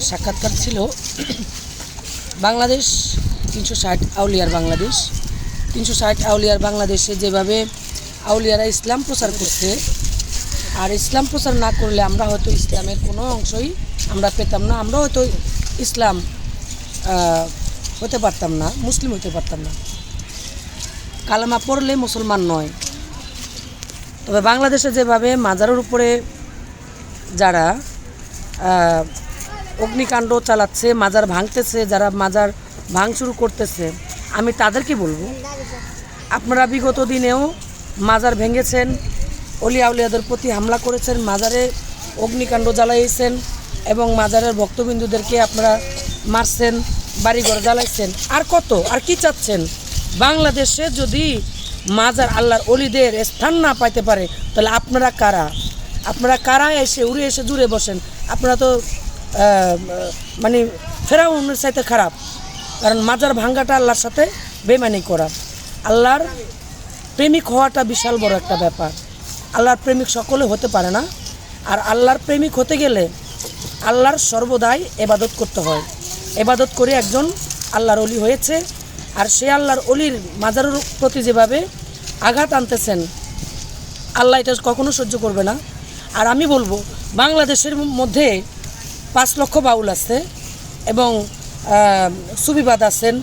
সাক্ষাৎকার ছিল বাংলাদেশ 360 আউলিয়ার বাংলাদেশ। 360 আউলিয়ার বাংলাদেশে যেভাবে আউলিয়ারা ইসলাম প্রচার করছে, আর ইসলাম প্রচার না করলে আমরা হয়তো ইসলামের কোনো অংশই আমরা পেতাম না, আমরা হয়তো ইসলাম হতে পারতাম না, মুসলিম হতে পারতাম না। কালেমা পড়লে মুসলমান নয়। তবে বাংলাদেশে যেভাবে মাজারের উপরে যারা অগ্নিকাণ্ড চালাচ্ছে, মাজার ভাঙতেছে, যারা মাজার ভাঙচুর করতেছে, আমি তাদেরকে বলবো, আপনারা বিগত দিনেও মাজার ভেঙেছেন, অলিয়া আউলিয়াদের প্রতি হামলা করেছেন, মাজারে অগ্নিকাণ্ড জ্বালাইছেন এবং মাজারের ভক্তবিন্দুদেরকে আপনারা মারছেন, বাড়িঘর জ্বালাইছেন। আর কত, আর কি চাচ্ছেন? বাংলাদেশে যদি মাজার আল্লাহর অলিদের স্থান না পাইতে পারে, তাহলে আপনারা কারা? আপনারা কারা এসে উড়ে এসে জুড়ে বসেন? আপনারা তো মানে ফেরাউনের চাইতে খারাপ। কারণ মাজার ভাঙ্গাটা আল্লাহর সাথে বেমানি করা। আল্লাহর প্রেমিক হওয়াটা বিশাল বড় একটা ব্যাপার। আল্লাহর প্রেমিক সকলে হতে পারে না। আর আল্লাহর প্রেমিক হতে গেলে আল্লাহর সর্বদাই এবাদত করতে হয়। এবাদত করে একজন আল্লাহর অলি হয়েছে। আর সে আল্লাহর অলির মাজারের প্রতি যেভাবে আঘাত আনতেছেন, আল্লাহ এটা কখনো সহ্য করবে না। আর আমি বলবো, বাংলাদেশের মধ্যে 5 লক্ষ বাউল আছে এবং সুফিবাদ আছেন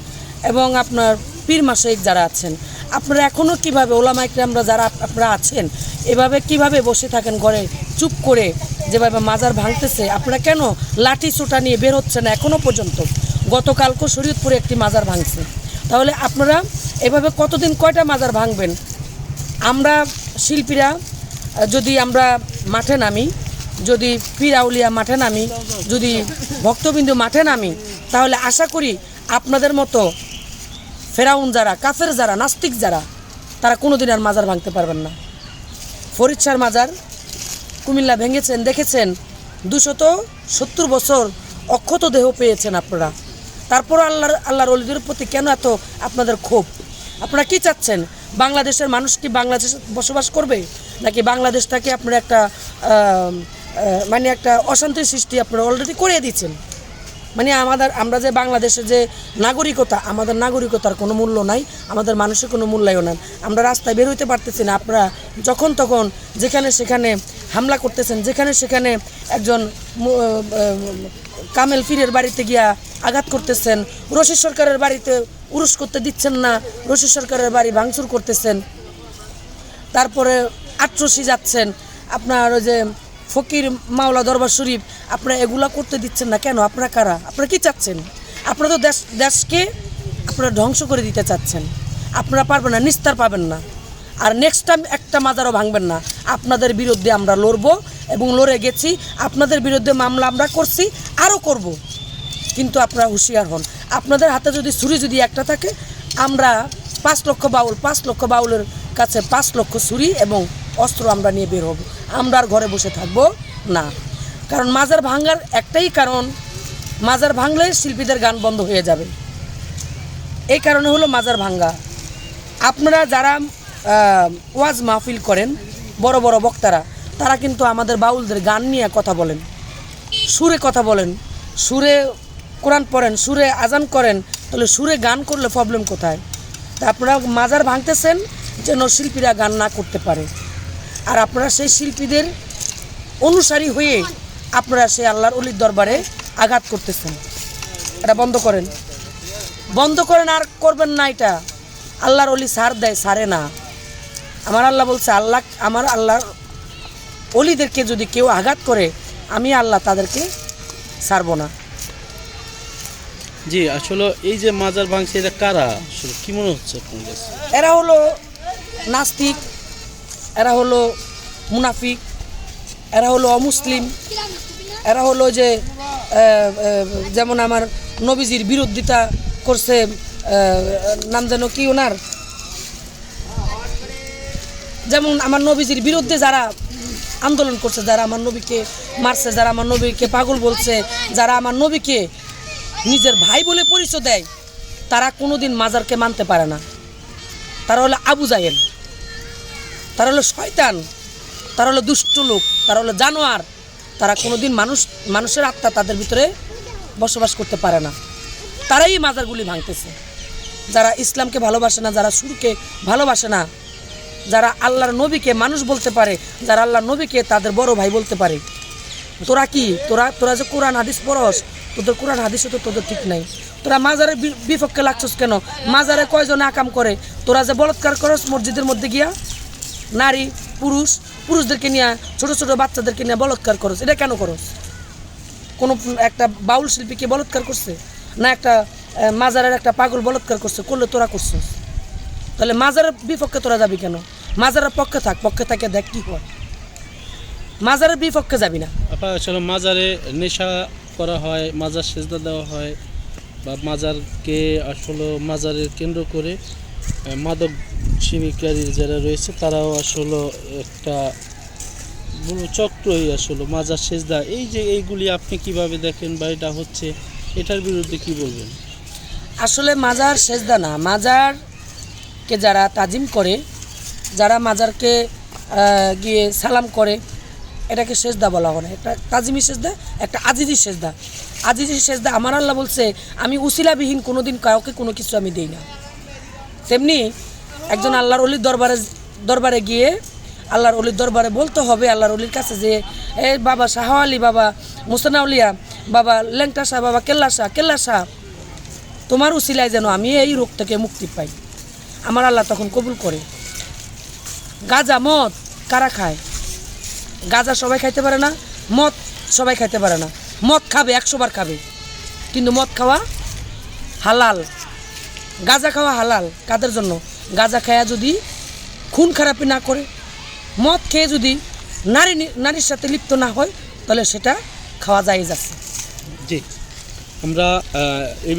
এবং আপনার পীর মাশাইখ যারা আছেন, আপনারা এখনও কীভাবে ওলামা ইকরামরা যারা আপনারা আছেন, এভাবে কিভাবে বসে থাকেন ঘরে চুপ করে? যেভাবে মাজার ভাঙতেছে, আপনারা কেন লাঠি ছোটা নিয়ে বের হচ্ছেন না এখনও পর্যন্ত? গতকালকে শরীয়তপুরে একটি মাজার ভাঙছে। তাহলে আপনারা এভাবে কতদিন কয়টা মাজার ভাঙবেন? আমরা শিল্পীরা যদি আমরা মাঠে নামি, যদি পীর আউলিয়া মাঠে নামি, যদি ভক্তবিন্দু মাঠে নামি, তাহলে আশা করি আপনাদের মতো ফেরাউন যারা, কাফের যারা, নাস্তিক যারা, তারা কোনোদিন আর মাজার ভাঙতে পারবেন না। ফরিদ শাহর মাজার কুমিল্লা ভেঙেছেন, দেখেছেন 270 বছর অক্ষত দেহ পেয়েছেন আপনারা। তারপর আল্লাহর ওলিদের প্রতি কেন এত আপনাদের ক্ষোভ? আপনারা কি চাচ্ছেন? বাংলাদেশের মানুষ কি বাংলাদেশে বসবাস করবে, নাকি বাংলাদেশটাকে আপনারা একটা মানে একটা অশান্তির সৃষ্টি আপনারা অলরেডি করে দিচ্ছেন? মানে আমরা যে বাংলাদেশের যে নাগরিকতা, আমাদের নাগরিকতার কোনো মূল্য নাই, আমাদের মানুষের কোনো মূল্যায়ন নাই। আমরা রাস্তায় বের হইতে পারতেছি না। আপনারা যখন তখন যেখানে সেখানে হামলা করতেছেন, যেখানে সেখানে একজন কামেল পীরের বাড়িতে গিয়া আঘাত করতেছেন, রশিদ সরকারের বাড়িতে উরুস করতে দিচ্ছেন না, রশিদ সরকারের বাড়ি ভাঙচুর করতেছেন, তারপরে আট্রসি যাচ্ছেন, আপনার ওই যে ফকির মাওলা দরবার শরীফ, আপনারা এগুলা করতে দিচ্ছেন না কেন? আপনারা কারা? আপনারা কি চাচ্ছেন? আপনারা তো দেশকে আপনারা ধ্বংস করে দিতে চাচ্ছেন। আপনারা পারবেন না, নিস্তার পাবেন না। আর নেক্সট টাইম একটা মাজারও ভাঙবেন না। আপনাদের বিরুদ্ধে আমরা লড়বো এবং লড়ে গেছি। আপনাদের বিরুদ্ধে মামলা আমরা করছি, আরও করব। কিন্তু আপনারা হুঁশিয়ার হন। আপনাদের হাতে যদি ছুরি যদি একটা থাকে, আমরা 5 লক্ষ বাউলের কাছে 5 লক্ষ ছুরি এবং অস্ত্র আমরা নিয়ে বের হব। আমরা আর ঘরে বসে থাকবো না। কারণ মাজার ভাঙার একটাই কারণ, মাজার ভাঙলে শিল্পীদের গান বন্ধ হয়ে যাবে। এই কারণে হলো মাজার ভাঙ্গা। আপনারা যারা ওয়াজ মাহফিল করেন, বড় বড় বক্তারা, তারা কিন্তু আমাদের বাউলদের গান নিয়ে কথা বলেন, সুরে কথা বলেন, সুরে কোরআন পড়েন, সুরে আজান করেন। তাহলে সুরে গান করলে প্রবলেম কোথায়? তা আপনারা মাজার ভাঙতেছেন যেন শিল্পীরা গান না করতে পারে। আর আপনারা সেই শিল্পীদের অনুসারী হয়ে আপনারা সেই আল্লাহর অলির দরবারে আঘাত করতেছেন। এটা বন্ধ করেন, বন্ধ করেন। আর করবেন না এটা। আল্লাহর অলি সার দেয়, সারে না। আমার আল্লাহ বলছে, আমার আল্লাহর অলিদেরকে যদি কেউ আঘাত করে, আমি আল্লাহ তাদেরকে ছাড়বো না। জি, আসলে এই যে মাজার ভাঙছে, এটা কারা? আসলে কি মনে হচ্ছে আপনার কাছে? এরা হলো নাস্তিক, এরা হলো মুনাফিক, এরা হলো অমুসলিম, এরা হলো যে যেমন আমার নবীজির বিরোধিতা করছে, নাম যেন কি ওনার, যেমন আমার নবীজির বিরুদ্ধে যারা আন্দোলন করছে, যারা আমার নবীকে মারছে, যারা আমার নবীকে পাগল বলছে, যারা আমার নবীকে নিজের ভাই বলে পরিচয় দেয়, তারা কোনোদিন মাজারকে মানতে পারে না। তারা হলো আবু জাহেল, তারা হলো শয়তান, তারা হলো দুষ্ট লোক, তারা হলো জানোয়ার। তারা কোনোদিন মানুষের আত্মা তাদের ভিতরে বসবাস করতে পারে না, তারাই এই মাজারগুলি ভাঙতেছে। যারা ইসলামকে ভালোবাসে না, যারা সুরকে ভালোবাসে না, যারা আল্লাহর নবীকে মানুষ বলতে পারে, যারা আল্লাহর নবীকে তাদের বড় ভাই বলতে পারে, তোরা কি তোরা যে কোরআন হাদিস পড়স, তোদের কোরআন হাদিসও তো তোদের ঠিক নাই। তোরা মাজারের বিপক্ষে লাগছস কেন? মাজারে কয়জন আকাম করে? তোরা যে বলৎকার করস মসজিদের মধ্যে গিয়া, নারী পুরুষদেরকে নিয়ে, ছোট ছোট বাচ্চাদেরকে নিয়ে বলৎকার করস, এটা কেন করস? কোনো একটা বাউল শিল্পীকে বলৎকার করছে না, একটা মাজারের একটা পাগল বলৎকার করছে? করলে তোরা করছিস। তাহলে মাজারের বিপক্ষে তোরা যাবি কেন? মাজারের পক্ষে থাকে দেখ কি হয়। মাজারের বিপক্ষে যাবি না। আপনার আসলে মাজারে নেশা করা হয়, মাজার সেজদা দেওয়া হয়, বা মাজারকে আসলে মাজারের কেন্দ্র করে মাদক সেবিকারী যারা রয়েছে তারাও আসলে একটা বড় চক্রই আসলে মাজার সেজদা, এই যে এইগুলি আপনি কিভাবে দেখেন বা এটা হচ্ছে, এটার বিরুদ্ধে কি বলবেন? আসলে মাজার সেজদা না, মাজারকে যারা তাজিম করে, যারা মাজারকে গিয়ে সালাম করে, এটাকে সেজদা বলা হয় না। একটা তাজিমি সেজদা, একটা আজিজি সেজদা। আজিজি সেজদা আমার আল্লাহ বলছে, আমি উসিলাবিহীন কোনোদিন কাউকে কোনো কিছু আমি দিই না। তেমনি একজন আল্লাহর অলির দরবারে গিয়ে আল্লাহর অলির দরবারে বলতে হবে, আল্লাহর অলির কাছে যে এই বাবা শাহ আলী, বাবা মুস্তানাউলিয়া, বাবা লেংটা শাহ, বাবা কেল্লা শাহ, তোমার উসিলায় যেন আমি এই রোগ থেকে মুক্তি পাই। আমার আল্লাহ তখন কবুল করে। গাঁজা মদ কারা খায়? গাঁজা সবাই খাইতে পারে না, মদ সবাই খাইতে পারে না। মদ খাবে 100 বার খাবে, কিন্তু মদ খাওয়া হালাল, গাঁজা খাওয়া হালাল। কাদের জন্য? গাঁজা খায়া যদি খুন খারাপি না করে, মদ খেয়ে যদি নারীর সাথে লিপ্ত না হয়, তাহলে সেটা খাওয়া যায় যাচ্ছে। জি, আমরা